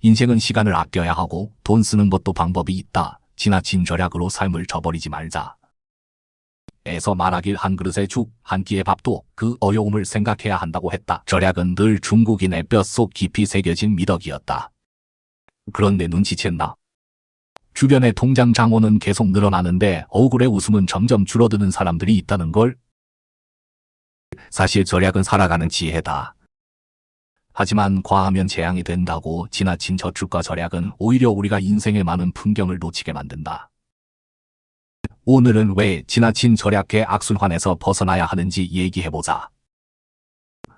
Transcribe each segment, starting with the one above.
인생은 시간을 아껴야 하고 돈 쓰는 것도 방법이 있다. 지나친 절약으로 삶을 저버리지 말자. 에서 말하길 한 그릇의 죽, 한 끼의 밥도 그 어려움을 생각해야 한다고 했다. 절약은 늘 중국인의 뼛속 깊이 새겨진 미덕이었다. 그런데 눈치챘나? 주변의 통장 잔고는 계속 늘어나는데 얼굴의 웃음은 점점 줄어드는 사람들이 있다는 걸? 사실 절약은 살아가는 지혜다. 하지만 과하면 재앙이 된다고. 지나친 저축과 절약은 오히려 우리가 인생의 많은 풍경을 놓치게 만든다. 오늘은 왜 지나친 절약의 악순환에서 벗어나야 하는지 얘기해보자.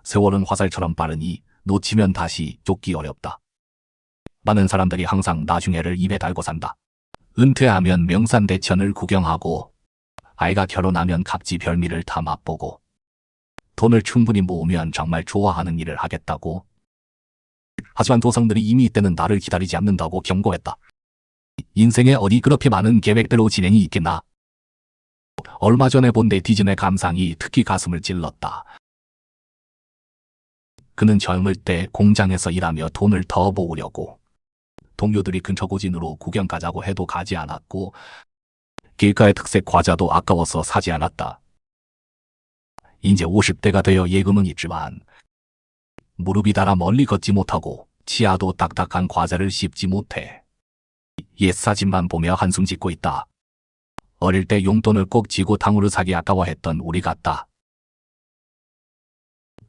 세월은 화살처럼 빠르니 놓치면 다시 쫓기 어렵다. 많은 사람들이 항상 나중에를 입에 달고 산다. 은퇴하면 명산대천을 구경하고, 아이가 결혼하면 갑지 별미를 다 맛보고, 돈을 충분히 모으면 정말 좋아하는 일을 하겠다고. 하지만 조상들이 이미 이때는 나를 기다리지 않는다고 경고했다. 인생에 어디 그렇게 많은 계획대로 진행이 있겠나? 얼마 전에 본 네티즌의 감상이 특히 가슴을 찔렀다. 그는 젊을 때 공장에서 일하며 돈을 더 모으려고 동료들이 근처 고진으로 구경 가자고 해도 가지 않았고, 길가의 특색 과자도 아까워서 사지 않았다. 이제 50대가 되어 예금은 있지만 무릎이 닳아 멀리 걷지 못하고 치아도 딱딱한 과자를 씹지 못해 옛 사진만 보며 한숨 짓고 있다. 어릴 때 용돈을 꼭 쥐고 탕후루 사기 아까워했던 우리 같다.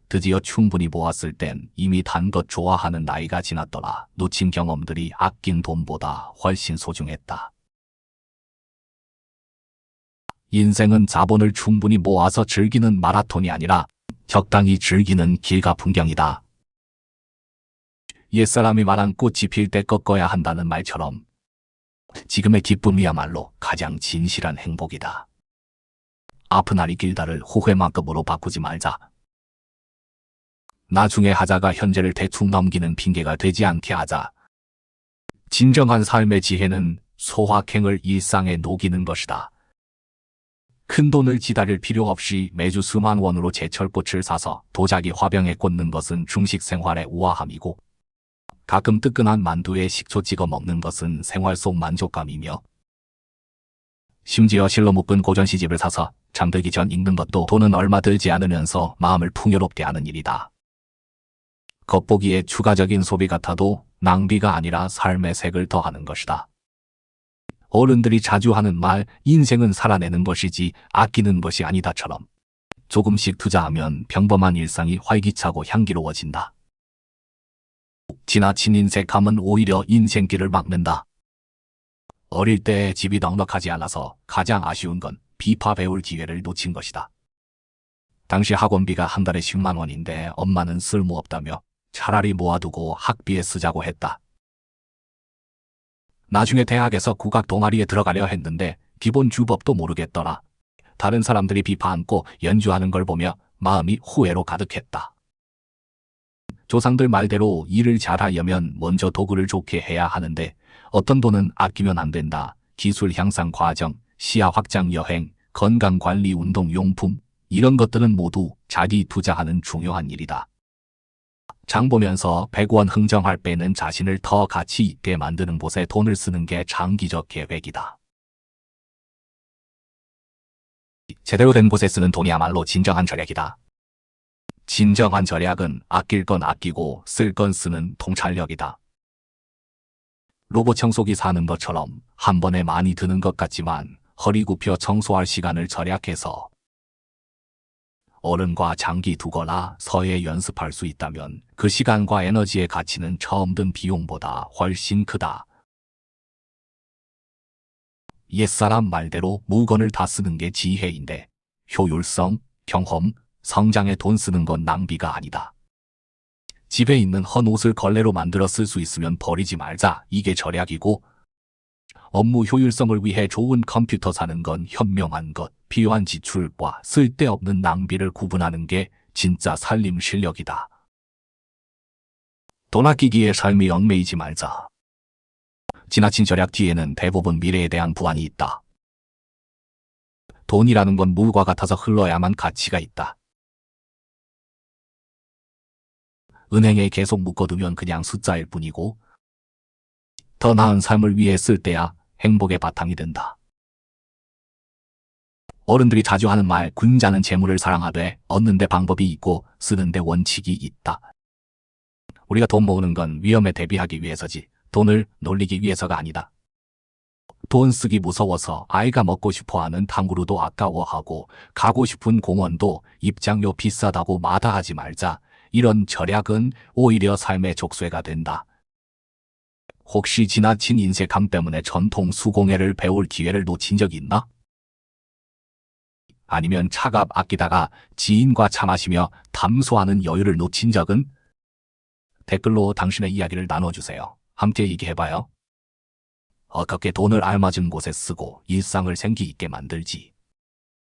드디어 충분히 모았을 땐 이미 단 것 좋아하는 나이가 지났더라. 놓친 경험들이 아낀 돈보다 훨씬 소중했다. 인생은 자본을 충분히 모아서 즐기는 마라톤이 아니라 적당히 즐기는 길가 풍경이다. 옛사람이 말한 꽃이 필 때 꺾어야 한다는 말처럼 지금의 기쁨이야말로 가장 진실한 행복이다. 아픈 날이 길다를 후회만큼으로 바꾸지 말자. 나중에 하자가 현재를 대충 넘기는 핑계가 되지 않게 하자. 진정한 삶의 지혜는 소확행을 일상에 녹이는 것이다. 큰 돈을 기다릴 필요 없이 매주 수만 원으로 제철꽃을 사서 도자기 화병에 꽂는 것은 중식 생활의 우아함이고, 가끔 뜨끈한 만두에 식초 찍어 먹는 것은 생활 속 만족감이며, 심지어 실로 묶은 고전시집을 사서 잠들기 전 읽는 것도 돈은 얼마 들지 않으면서 마음을 풍요롭게 하는 일이다. 겉보기에 추가적인 소비 같아도 낭비가 아니라 삶의 색을 더하는 것이다. 어른들이 자주 하는 말, 인생은 살아내는 것이지 아끼는 것이 아니다처럼 조금씩 투자하면 평범한 일상이 활기차고 향기로워진다. 지나친 인색함은 오히려 인생길을 막는다. 어릴 때 집이 넉넉하지 않아서 가장 아쉬운 건 비파 배울 기회를 놓친 것이다. 당시 학원비가 한 달에 10만 원인데 엄마는 쓸모없다며 차라리 모아두고 학비에 쓰자고 했다. 나중에 대학에서 국악 동아리에 들어가려 했는데 기본 주법도 모르겠더라. 다른 사람들이 비파 안고 연주하는 걸 보며 마음이 후회로 가득했다. 조상들 말대로 일을 잘하려면 먼저 도구를 좋게 해야 하는데 어떤 돈은 아끼면 안 된다. 기술 향상 과정, 시야 확장 여행, 건강관리 운동용품, 이런 것들은 모두 자기 투자하는 중요한 일이다. 장 보면서 100원 흥정할 빼는 자신을 더 가치 있게 만드는 곳에 돈을 쓰는 게 장기적 계획이다. 제대로 된 곳에 쓰는 돈이야말로 진정한 절약이다. 진정한 절약은 아낄 건 아끼고 쓸 건 쓰는 통찰력이다. 로봇 청소기 사는 것처럼 한 번에 많이 드는 것 같지만 허리 굽혀 청소할 시간을 절약해서 어른과 장기 두거나 서예 연습할 수 있다면 그 시간과 에너지의 가치는 처음 든 비용보다 훨씬 크다. 옛사람 말대로 물건을 다 쓰는 게 지혜인데 효율성, 경험, 성장에 돈 쓰는 건 낭비가 아니다. 집에 있는 헌 옷을 걸레로 만들어 쓸 수 있으면 버리지 말자. 이게 절약이고, 업무 효율성을 위해 좋은 컴퓨터 사는 건 현명한 것. 필요한 지출과 쓸데없는 낭비를 구분하는 게 진짜 살림 실력이다. 돈 아끼기에 삶이 얽매이지 말자. 지나친 절약 뒤에는 대부분 미래에 대한 불안이 있다. 돈이라는 건 물과 같아서 흘러야만 가치가 있다. 은행에 계속 묶어두면 그냥 숫자일 뿐이고 더 나은 삶을 위해 쓸 때야 행복의 바탕이 된다. 어른들이 자주 하는 말, 군자는 재물을 사랑하되 얻는 데 방법이 있고 쓰는 데 원칙이 있다. 우리가 돈 모으는 건 위험에 대비하기 위해서지 돈을 놀리기 위해서가 아니다. 돈 쓰기 무서워서 아이가 먹고 싶어하는 탕후루도 아까워하고 가고 싶은 공원도 입장료 비싸다고 마다하지 말자. 이런 절약은 오히려 삶의 족쇄가 된다. 혹시 지나친 인색함 때문에 전통 수공예를 배울 기회를 놓친 적이 있나? 아니면 차갑 아끼다가 지인과 차 마시며 담소하는 여유를 놓친 적은? 댓글로 당신의 이야기를 나눠주세요. 함께 얘기해봐요. 어떻게 돈을 알맞은 곳에 쓰고 일상을 생기 있게 만들지?